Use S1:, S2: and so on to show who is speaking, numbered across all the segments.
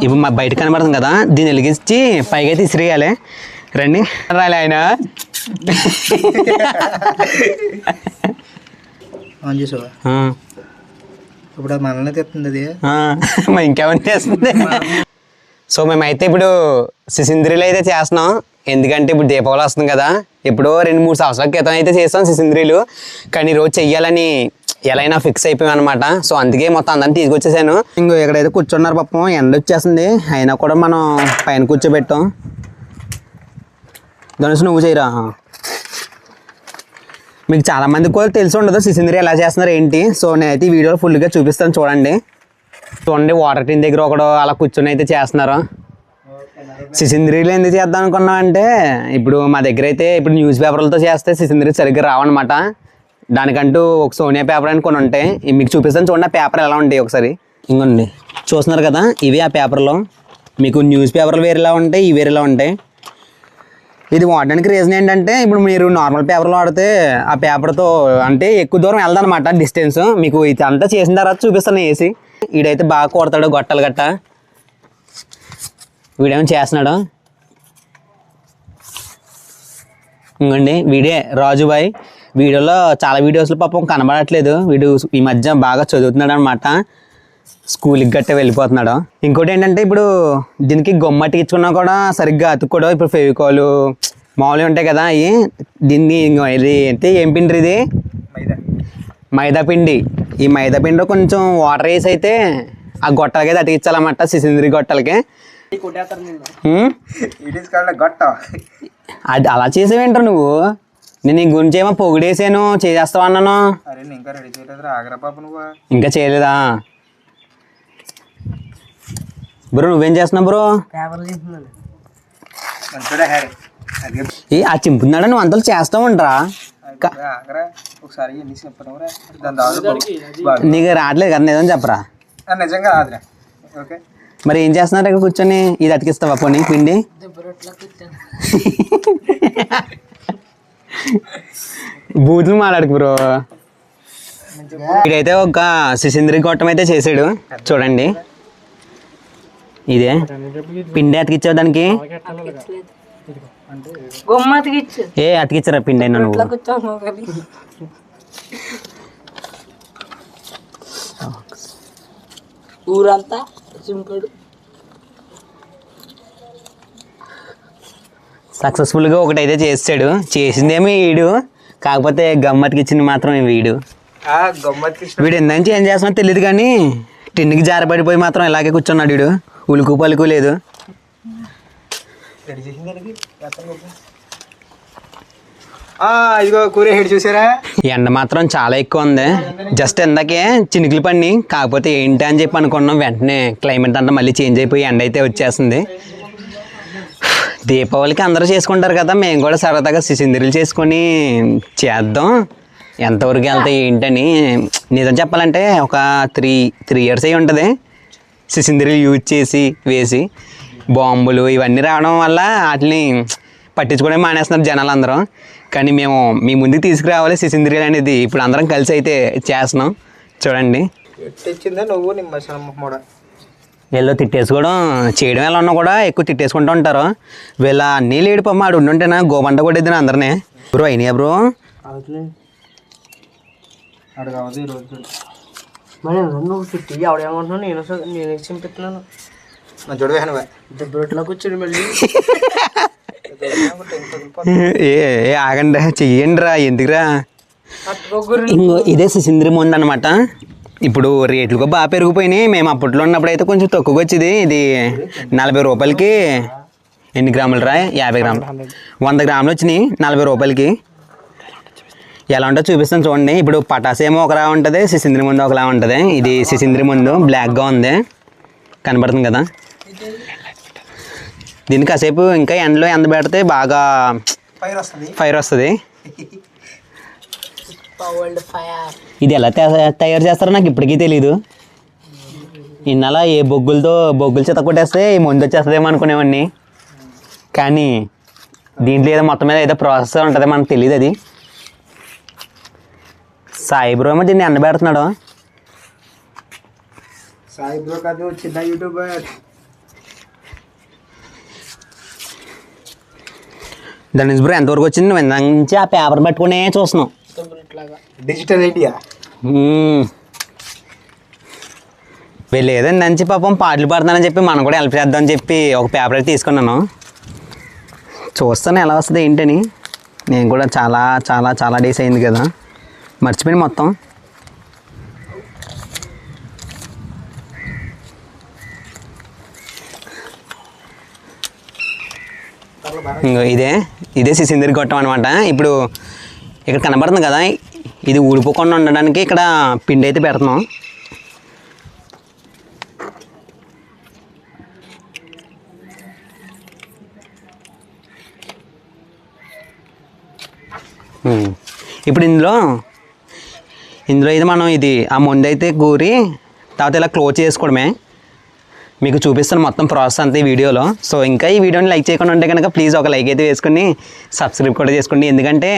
S1: ఇప్పుడు మా బయట కనబడుతుంది కదా, దీన్ని వెలిగించి పైగా తీసిరేయాలి. రండి రాలే ఆయన
S2: ఇప్పుడు మనల్ని తెస్తుంది అది
S1: ఇంకేమన్నా చేస్తుంది. సో మేమైతే ఇప్పుడు సిసింద్రీలు అయితే చేస్తున్నాం. ఎందుకంటే ఇప్పుడు దీపావళి వస్తుంది కదా, ఎప్పుడో 2-3 సంవత్సరాల క్రితం అయితే చేస్తాం సిసింద్రీలు. కానీ ఈరోజు చెయ్యాలని ఎలా అయినా ఫిక్స్ అయిపోయాం అనమాట. సో అందుకే మొత్తం అందరిని తీసుకొచ్చేసాను. ఇంకో ఎక్కడైతే కూర్చున్నారు పాపం, ఎండ వచ్చేస్తుంది, అయినా కూడా మనం పైన కూర్చోబెట్టాం. ధనుసు నువ్వు చేయరా. మీకు చాలామందికి కూడా తెలిసి ఉండదు సిసింద్రీ ఎలా చేస్తున్నారు ఏంటి. సో నేనైతే ఈ వీడియోలో ఫుల్గా చూపిస్తాను, చూడండి. వాటర్ టిన్ దగ్గర ఒకడు అలా కూర్చొని అయితే చేస్తున్నారు. సిసింద్రీలు ఎందుకు చేద్దాం అనుకున్నాం అంటే, ఇప్పుడు మా దగ్గర అయితే ఇప్పుడు న్యూస్ పేపర్లతో చేస్తే సిసింద్రీ సరిగ్గా రావన్నమాట. దానికంటూ ఒక సోనియా పేపర్ అని కొన్ని ఉంటాయి. మీకు చూపిస్తాను చూడండి ఆ పేపర్ ఎలా ఉంటాయి ఒకసారి. ఇంకోండి చూస్తున్నారు కదా, ఇవి ఆ పేపర్లో. మీకు న్యూస్ పేపర్లు వేరేలా ఉంటాయి, ఇవి వేరేలా ఉంటాయి. ఇది వాడడానికి రీజన్ ఏంటంటే, ఇప్పుడు మీరు నార్మల్ పేపర్లో వాడితే ఆ పేపర్తో అంటే ఎక్కువ దూరం వెళ్దనమాట డిస్టెన్స్. మీకు ఇది అంతా చేసిన తర్వాత చూపిస్తాను వేసి. వీడైతే బాగా కొడతాడు గొట్టలు గట్ట. వీడేమో చేస్తున్నాడు. ఇంకోండి వీడే రాజుబాయ్. వీడియోలో చాలా వీడియోస్లో పాపం కనబడట్లేదు. వీడు ఈ మధ్య బాగా చదువుతున్నాడు అనమాట, స్కూల్కి గట్టే వెళ్ళిపోతున్నాడు. ఇంకోటి ఏంటంటే, ఇప్పుడు దీనికి గొమ్మ అతికించుకున్నా కూడా సరిగ్గా అతుక్కోవడం. ఇప్పుడు ఫెవికాలు మామూలుగా ఉంటాయి కదా అవి. దీన్ని ఇది అంటే ఏం పిండి ఇది? మైదా పిండి. ఈ మైదా పిండిలో కొంచెం వాటర్ వేసి అయితే ఆ గొట్టలకి అయితే అతికించాలన్నమాట, సిసింద్రీ గొట్టలకి. అది అలా చేసేవేంటారు నువ్వు? నేను నీ గురించి ఏమో పొగిడేసాను, చేసేస్తావు అన్నాను. ఇంకా చేయలేదా బ్రో? నువ్వేం చేస్తున్నావు బ్రో? ఆ చింపుతున్నాడా? నువ్వు అంతలో చేస్తావుంటరా? నీకు రావట్లేదు కదా, నిజం చెప్పరా. మరి ఏం చేస్తున్నారు ఇక్కడ కూర్చొని? ఇది అతికిస్తావా పోనీ పిండి? బూతులు మాట్లాడుకు బ్రో. ఇదైతే ఒక సిసింద్రీ గొట్టం అయితే చేసాడు చూడండి. ఇదే పిండి అతికిచ్చావు దానికి. ఏ అతికిచ్చారా పిండి అయినా నువ్వు?
S3: ఊరంతా
S1: సక్సెస్ఫుల్గా ఒకటైతే చేసాడు. చేసిందేమో వీడు, కాకపోతే గమ్మత్తికిచ్చింది మాత్రం వీడు. వీడు ఎందని ఏం చేస్తున్నా తెలియదు కానీ టిన్నుకి జారపడిపోయి మాత్రం ఇలాగే కూర్చున్నాడు వీడు. ఉలుకు పలుకు లేదు.
S2: చూసారా,
S1: ఎండ మాత్రం చాలా ఎక్కువ ఉంది. జస్ట్ ఎందాకే చినుకులు పడిని, కాకపోతే ఏంటి అని చెప్పి అనుకున్నాం. వెంటనే క్లైమేట్ అంతా మళ్ళీ చేంజ్ అయిపోయి ఎండ అయితే వచ్చేస్తుంది. దీపావళికి అందరూ చేసుకుంటారు కదా, మేము కూడా సరదాగా సిసింద్రీలు చేసుకొని చేద్దాం. ఎంతవరకు వెళ్తాయి ఏంటని. నిజం చెప్పాలంటే ఒక త్రీ ఇయర్స్ అయి ఉంటుంది సిసింద్రీలు యూజ్ చేసి వేసి. బాంబులు ఇవన్నీ రావడం వల్ల వాటిని పట్టించుకోవడం మానేస్తున్నారు జనాలు అందరూ. కానీ మేము మీ ముందుకు తీసుకురావాలి సిసింద్రీలు అనేది. ఇప్పుడు అందరం కలిసి అయితే చేస్తున్నాం చూడండి. వీళ్ళు తిట్టేసుకోవడం చేయడం ఎలా ఉన్నా కూడా ఎక్కువ తిట్టేసుకుంటూ ఉంటారు. వీళ్ళ అన్నీ లేడు పమ్మ ఆడు ఉండుంటేనా గోబంట కొట్టేద్ది అందరినీ. బ్రో అయినాయా బ్రో?
S3: నువ్వు చుట్టి ఆవిడేమంటున్నావు? నేను చింపిస్తున్నాను. కూర్చోండి మళ్ళీ.
S1: ఏ ఆగండి చెయ్యండి రా, ఎందుకురా. ఇంకో ఇదే సిసింద్రీ ముందు అనమాట. ఇప్పుడు రేట్లు కూడా బాగా పెరిగిపోయినాయి. మేము అప్పట్లో ఉన్నప్పుడు అయితే కొంచెం తక్కువగా వచ్చేది. ఇది 40 రూపాయలకి ఎన్ని గ్రాములు రా? 50 గ్రాములు, 100 గ్రాములు వచ్చినాయి 40 రూపాయలకి. ఎలా ఉంటుందో చూపిస్తాను చూడండి. ఇప్పుడు పటాస్ ఏమో ఒకలా ఉంటుంది, సిసింద్రీ ముందు ఒకలా ఉంటుంది. ఇది సిసింద్రీ ముందు బ్లాక్గా ఉంది, కనబడుతుంది కదా. దీన్ని కాసేపు ఇంకా ఎండలో పెడితే బాగా ఫైర్ వస్తుంది. ఇది ఎలా తయారు చేస్తారో నాకు ఇప్పటికీ తెలీదు. ఇన్నాళ్ళ ఏ బొగ్గులు చేత కొట్టేస్తే ఈ ముందు వచ్చేస్తుందేమో అనుకునేవాడిని. కానీ దీంట్లో ఏదో మొత్తం మీద ఏదో ప్రాసెస్ ఉంటుంది, మనకు తెలియదు అది. సాయి బ్రో ఏమో దీన్ని ఎండబెడుతున్నాడు.
S2: సాయి బ్రో కాదు, చిన్న యూట్యూబర్.
S1: దాని నుంచి బ్రో ఎంతవరకు వచ్చింది? నువ్వు ఇందాక నుంచి ఆ పేపర్ పట్టుకునే చూస్తున్నావు.
S2: Digital idea.
S1: లేదండి నంచి పాపం పాటలు పాడుతున్నానని చెప్పి మనం కూడా హెల్ప్ చేద్దామని చెప్పి ఒక పేపర్ అయితే తీసుకున్నాను. చూస్తాను ఎలా వస్తుంది ఏంటని. నేను కూడా చాలా చాలా చాలా డేస్ అయింది కదా, మర్చిపోయింది మొత్తం. ఇంకో ఇదే సిసిందరి గొట్టం అనమాట. ఇప్పుడు ఇక్కడ కనబడుతుంది కదా, ఇది ఊడిపోకుండా ఉండడానికి ఇక్కడ పిండి అయితే పెడుతున్నాం. ఇప్పుడు ఇందులో అయితే మనం ఆ ముందు అయితే కూరి తర్వాత ఇలా క్లోజ్ చేసుకోవడమే. మీకు చూపిస్తాను మొత్తం ప్రాసెస్ అంతా ఈ వీడియోలో. సో ఇంకా ఈ వీడియోని లైక్ చేయకుండా ఉంటే కనుక ప్లీజ్ ఒక లైక్ అయితే వేసుకుని సబ్స్క్రైబ్ కూడా చేసుకోండి. ఎందుకంటే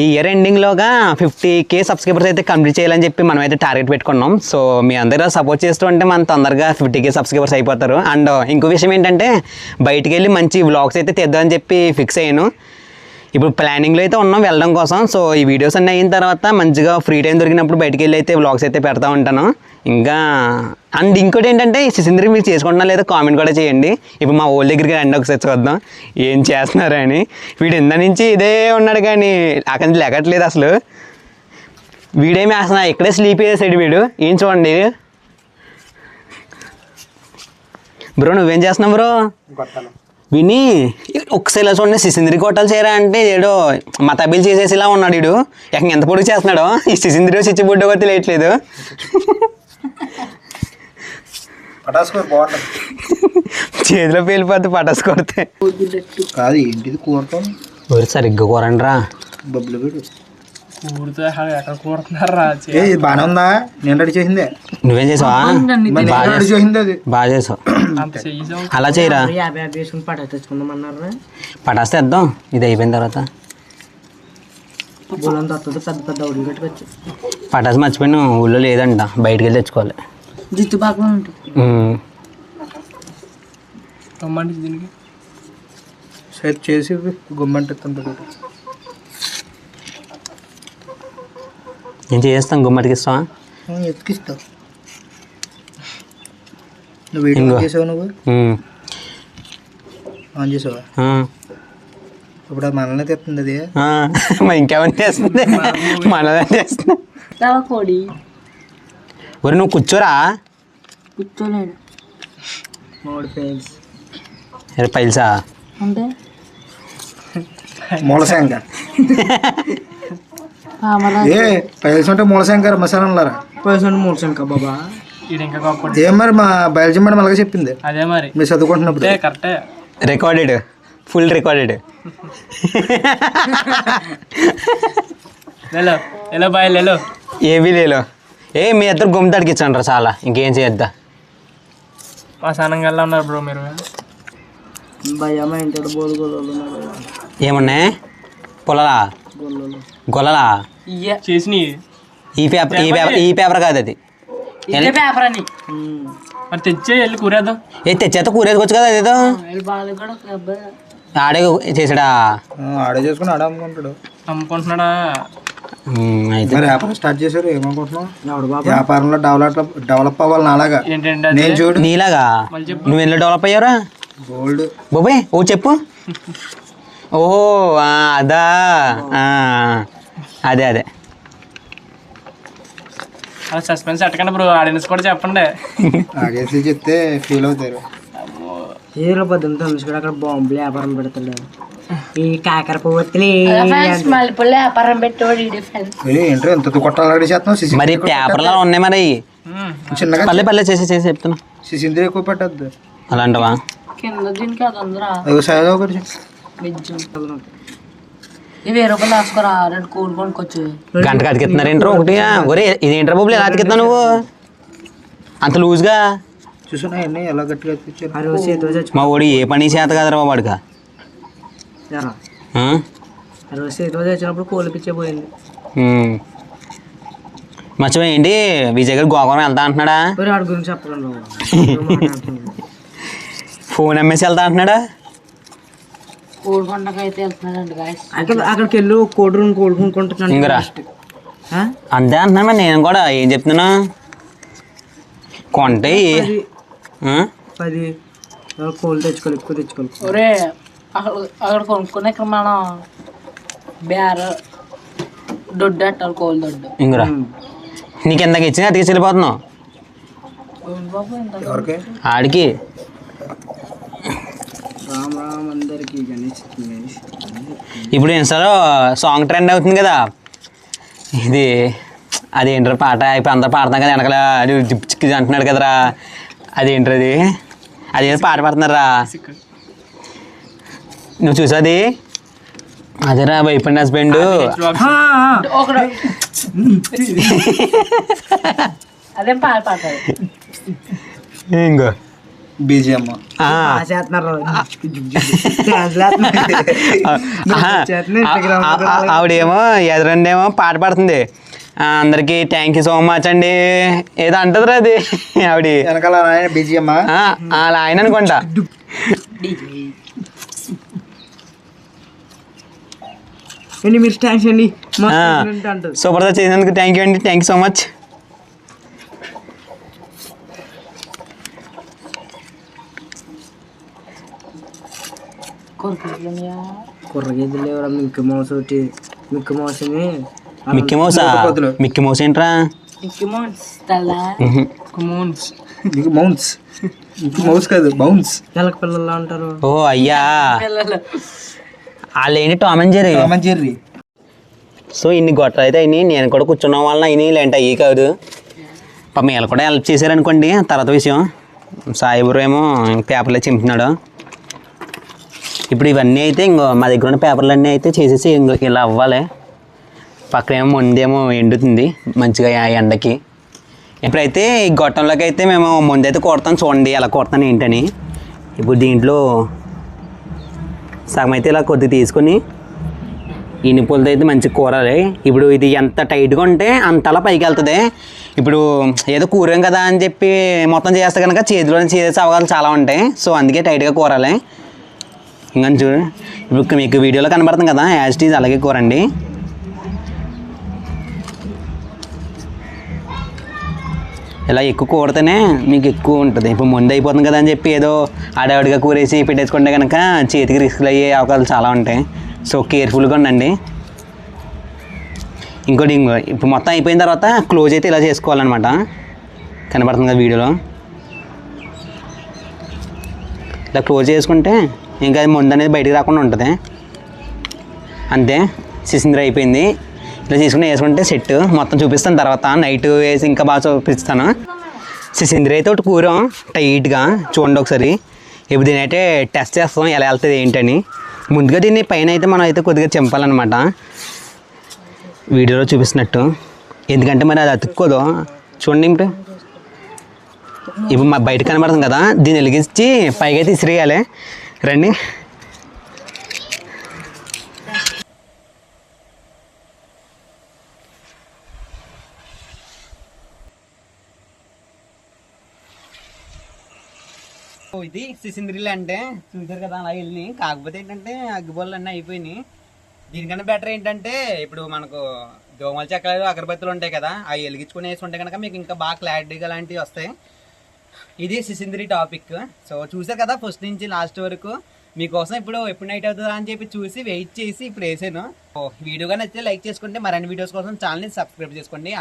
S1: ఈ ఇయర్ ఎండింగ్లోగా 50K సబ్స్క్రైబర్స్ అయితే కంప్లీట్ చేయాలని చెప్పి మనం అయితే టార్గెట్ పెట్టుకున్నాం. సో మీ అందరూ సపోర్ట్ చేస్తూ ఉంటే మనం తొందరగా 50K సబ్స్క్రైబర్స్ అయిపోతారు. అండ్ ఇంకో విషయం ఏంటంటే బయటికి వెళ్ళి మంచి వ్లాగ్స్ అయితే తెద్దామని చెప్పి ఫిక్స్ అయ్యాను. ఇప్పుడు ప్లానింగ్లో అయితే ఉన్నాం వెళ్ళడం కోసం. సో ఈ వీడియోస్ అన్నీ అయిన తర్వాత మంచిగా ఫ్రీ టైం దొరికినప్పుడు బయటికి వెళ్ళి అయితే వ్లాగ్స్ అయితే పెడతా ఉంటాను. ఇంకా అండ్ ఇంకోటి ఏంటంటే సిసింద్రి మీరు చేసుకుంటున్నా లేదా కామెంట్ కూడా చేయండి. ఇప్పుడు మా ఓల్డ్ దగ్గరికి రండి ఒకసారి చూద్దాం ఏం చేస్తున్నారు అని. వీడు ఇందా నుంచి ఇదే ఉన్నాడు కానీ అక్కడి నుంచి లెగట్లేదు అసలు. వీడేమి వేస్తున్నా ఇక్కడే స్లీప్ చేసాడు వీడు. ఏం చూడండి బ్రో, నువ్వేం చేస్తున్నావు బ్రో? విని ఒకసారి ఇలా చూడండి, సిసింద్రి కొట్టాలి చేయరా అంటే ఏడో మతాబిల్ చేసేసి ఇలా ఉన్నాడు వీడు. ఎక్కడ ఎంత పొడుగు చేస్తున్నాడో. ఈ సిసింద్రి చిచ్చి బుడ్డ కొట్టి లేట్లేదు. చేతిలో పేలిపోద్ది పటాస్ కొడితే.
S2: కాదు ఏంటిది కూరతాం
S1: సరిగ్గా కూరండి రా.
S2: బబ్బులు వీడు
S3: కూడుతున్నారా?
S2: బాగానే ఉందా? నేను రెడీ చేసిందే.
S1: నువ్వేం చేసావా?
S2: రెడీ చేసింది అది.
S1: బాగా చేసావు. అలా చేయరా, పటాస్ తెద్దాం ఇది అయిపోయిన తర్వాత. పటాస్ మర్చిపోయిన ఊళ్ళో లేదంట, బయటికి వెళ్ళి తెచ్చుకోవాలి.
S3: జిత్తు బాగా
S2: సెట్ చేసి గుమ్మంటే
S1: ఏం చేస్తాం? గుమ్మటికి ఇస్తావా?
S2: ఎత్తుకిస్తావు. నువ్వు వీడియో చేసావు, నువ్వు ఆన్ చేసావా? ఇప్పుడు అది మనల్ని తెస్తుంది అది.
S1: ఇంకేమని చేస్తుంది? మనల్ని చేస్తుంది.
S3: కోడి
S1: ఒరి నువ్వు కూర్చోరా.
S3: కూర్చోలేడు.
S1: పైల్సా
S3: అంటే
S2: మూలశంక. ఏ పైల్స్ అంటే మూలశంకర్ మసాలారా.
S3: మూలశంక బాబా.
S2: ఏం మరి మా బయాలజీ మేడం అలాగే చెప్పింది.
S3: అదే మరి
S2: మీరు చదువుకుంటున్నప్పుడు.
S3: కరెక్టే.
S1: Recorded, full recorded. ఏవి లేలో మీ ఇద్దరు గుమ్మ తడికించండి రా చాలా. ఇంకేం చేయొద్దా?
S3: మా సనంగా ఉన్నారు బ్రో మీరు. భయమా ఇంటి బోలు
S1: ఏమున్నాయి? పొలలా గొల్లలా
S3: చేసి
S1: ఈ పేపర్ కాదు అది.
S3: పేపర్ అని తెచ్చే వెళ్ళి కూరేద్దాం.
S1: తెచ్చేత కూరేసుకోవచ్చు కదా. అదేదో ఆడే చేసాడా?
S2: ఆడే చేసుకుని ఆడే అమ్ముకుంటాడు.
S3: అమ్ముకుంటున్నాడా?
S1: అయితే
S2: వ్యాపారం స్టార్ట్ చేశారు. ఏమనుకుంటున్నావు? వ్యాపారంలో డెవలప్ అవ్వాలి నాలాగా. నేను చూడు
S1: నీలాగా నువ్వు ఎందులో డెవలప్ అయ్యావురా?
S2: గోల్డ్
S1: బాబాయ్ ఓ చెప్పు. ఓహో అదా, అదే అదే
S3: సస్పెన్స్ ఎట్టకండి బ్రో, ఆడియన్స్ కూడా చెప్పండి.
S2: ఆడియన్స్ చెప్తే ఫీల్ అవుతారు.
S3: హీరో పొద్దున్నతో అక్కడ బాంబులు వ్యాపారం పెడతాడు. ఈ కాకర పువ్వులు మల్లెపూలు వ్యాపారం పెట్టేవాడు.
S2: ఏంటో ఎంత కొట్టాలి చేస్తున్నావు?
S1: మరి పేపర్లో ఉన్నాయి మరి.
S2: చిన్నగా
S1: పల్లె పల్లె చేసి చెప్తున్నా.
S2: సిసింద్రి ఎక్కువ పెట్టద్దు
S1: అలాంటివా?
S3: కింద దీనికి అదందరూ
S2: ఒకటి
S3: ₹1000 రాసుకోరా. 2 కూల్ కొనుక్కొచ్చు.
S1: గంటకు అతికిస్తున్నారు ఏంట్రో ఒకటి. ఒరే ఇది ఏంట్రా బొబ్బులు ఎలా అతికిస్తున్నావు నువ్వు అంత లూజ్గా?
S2: చూసున్నా ఎలా గట్టిగా అతికించారు.
S1: మా ఓడి ఏ పని చేత కదరా వాడికా.
S3: వచ్చినప్పుడు కోళ్ళు పిచ్చిపోయింది.
S1: మర్చిపోయి ఏంటి విజయ్ గారు గోకవరం వెళ్తా అంటున్నాడా?
S3: వాడి గురించి చెప్పకుండా.
S1: 4 అమ్మేసి వెళ్తా అంటున్నాడా?
S3: కోడికొండకి అయితే వెళ్తున్నాడండి అక్కడికి వెళ్ళి కోడి కొనుక్కుంటున్నాను
S1: ఇంకరా అంతే అంటున్నా మరి నేను కూడా ఏం చెప్తున్నా కొంటే
S3: 10 కోళ్ళు తెచ్చుకోవాలి ఎక్కువ తెచ్చుకోవాలి.
S4: ఒరే అక్కడ కొనుక్కునే ఇక్కడ మనం దొడ్డు అంటారు కోళ్ళు దొడ్డు.
S1: ఇంకరా నీకు ఎంతకి ఇచ్చినా అతికి వెళ్ళిపోతున్నావు
S2: ఎవరికి
S1: ఆడికి.
S3: రామ్ రామ్ అందరికి గణేష్.
S1: ఇప్పుడు ఇన్స్టాలో సాంగ్ ట్రెండ్ అవుతుంది కదా, ఇది అదేంటారు పాట ఇప్పుడు అందరూ పాడతాం కదా వెనకాల చిక్కి అంటున్నాడు కదరా, అదేంటది అదే పాట పాడుతున్నారా నువ్వు చూసాది? అదేరా వైఫ్ అండ్ హస్బెండ్.
S4: అదే పాడతారు
S1: ఇంకో
S2: బీజిఎం
S1: ఆవిడేమో ఎదురండేమో పాట పాడుతుంది, అందరికి థ్యాంక్ యూ సో మచ్ అండి ఏదో అంటదిరా అది ఆవిడ
S2: వెనకాల బీజిఎం
S1: అలా ఆయన అనుకుంటా.
S3: మీరు థ్యాంక్స్ అండి
S1: సూపర్గా చేసినందుకు థ్యాంక్ యూ అండి, థ్యాంక్ యూ సో మచ్.
S3: కుర్రగేదులు ఎవరా మిక్కి మౌస్ ఒకటి మిక్కి మౌస్ని
S1: మిక్కీ మౌసా? మిక్కీ మౌస్ ఏంట్రా?
S2: మౌన్స్ మౌస్ కాదు బౌన్స్.
S3: నెలకు పిల్లలు అంటారు.
S1: ఓ అయ్యా వాళ్ళు ఏంటి టామ్ అండ్ జెర్రీ. సో ఇన్ని గొట్టలు అయితే అయినాయి, నేను కూడా కూర్చున్న వాళ్ళని అయినాయి, లేంటే అయ్యి కాదు. పాపం వీళ్ళు కూడా హెల్ప్ చేశారనుకోండి. తర్వాత విషయం సాయిబురు ఏమో పేపర్లో చింపుతున్నాడు. ఇప్పుడు ఇవన్నీ అయితే ఇంకో మా దగ్గర ఉన్న పేపర్లన్నీ అయితే చేసేసి ఇంకో ఇలా అవ్వాలి. పక్కనేమో ముందేమో ఎండుతుంది మంచిగా ఎండకి. ఇప్పుడైతే ఈ గొట్టంలోకి అయితే మేము ముందైతే కొడతాం, చూడండి ఎలా కొడతాను ఏంటని. ఇప్పుడు దీంట్లో సగం అయితే ఇలా కొద్దిగా తీసుకొని ఈ నిప్పులతో అయితే మంచిగా కూరాలి. ఇప్పుడు ఇది ఎంత టైట్గా ఉంటే అంతలా పైకి వెళ్తుంది. ఇప్పుడు ఏదో కూరాం కదా అని చెప్పి మొత్తం చేస్తే కనుక చేతిలో చేసే అవకాశాలు చాలా ఉంటాయి. సో అందుకే టైట్గా కూరాలి. ఇంకా చూడు ఇప్పుడు మీకు వీడియోలో కనబడుతుంది కదా, యాజ్ ఇట్ ఈజ్ అలాగే కూరండి. ఇలా ఎక్కువ కూడితేనే మీకు ఎక్కువ ఉంటుంది. ఇప్పుడు ముందు అయిపోతుంది కదా అని చెప్పి ఏదో ఆడవాడిగా కూరేసి పెట్టేసుకుంటే కనుక చేతికి రిస్క్లు అయ్యే అవకాశాలు చాలా ఉంటాయి. సో కేర్ఫుల్గా ఉండండి. ఇంకోటి ఇప్పుడు మొత్తం అయిపోయిన తర్వాత క్లోజ్ అయితే ఇలా చేసుకోవాలన్నమాట. కనబడుతుంది కదా వీడియోలో. ఇలా క్లోజ్ చేసుకుంటే ఇంకా ముందు అనేది బయటికి రాకుండా ఉంటుంది. అంతే, సిసింద్ర అయిపోయింది. ఇలా తీసుకుని వేసుకుంటే సెట్ మొత్తం చూపిస్తాను తర్వాత నైట్ వేసి ఇంకా బాగా చూపిస్తాను. సిసింద్ర అయితే ఒకటి కూరం టైట్గా చూడండి ఒకసారి. ఇప్పుడు దీని అయితే టెస్ట్ చేస్తాం ఎలా వెళ్తుంది ఏంటని. ముందుగా దీన్ని పైన అయితే మనం అయితే కొద్దిగా చెంపాలన్నమాట వీడియోలో చూపిస్తున్నట్టు, ఎందుకంటే మరి అది అతుక్కోదు. చూడండి ఇప్పుడు మా బయట కనబడుతుంది కదా, దీన్ని వెలిగించి పైకి అయితే ఇసిరేయాలి. రండి. ఇది సిసింద్రీలు అంటే చూసారు కదా అలా వెళ్ళి. కాకపోతే ఏంటంటే అగ్గిబొల్లు అన్నీ అయిపోయినాయి. దీనికన్నా బెటర్ ఏంటంటే ఇప్పుడు మనకు దోమల చెక్కలు అగరబత్తులు ఉంటాయి కదా, అవి వెలిగించుకుని వేసుకుంటే కనుక మీకు ఇంకా బాగా క్లారిటీగా లాంటివి వస్తాయి. ఇది సిసింద్రీ టాపిక్. సో చూసారు కదా ఫస్ట్ నుంచి లాస్ట్ వరకు. మీకోసం ఇప్పుడు ఎప్పుడు నైట్ అవుతుందా అని చెప్పి చూసి వెయిట్ చేసి ఇప్పుడు వేసాను. వీడియోగా నచ్చితే లైక్ చేసుకుంటే మరిన్ని వీడియోస్ కోసం ఛానల్ని సబ్స్క్రైబ్ చేసుకోండి.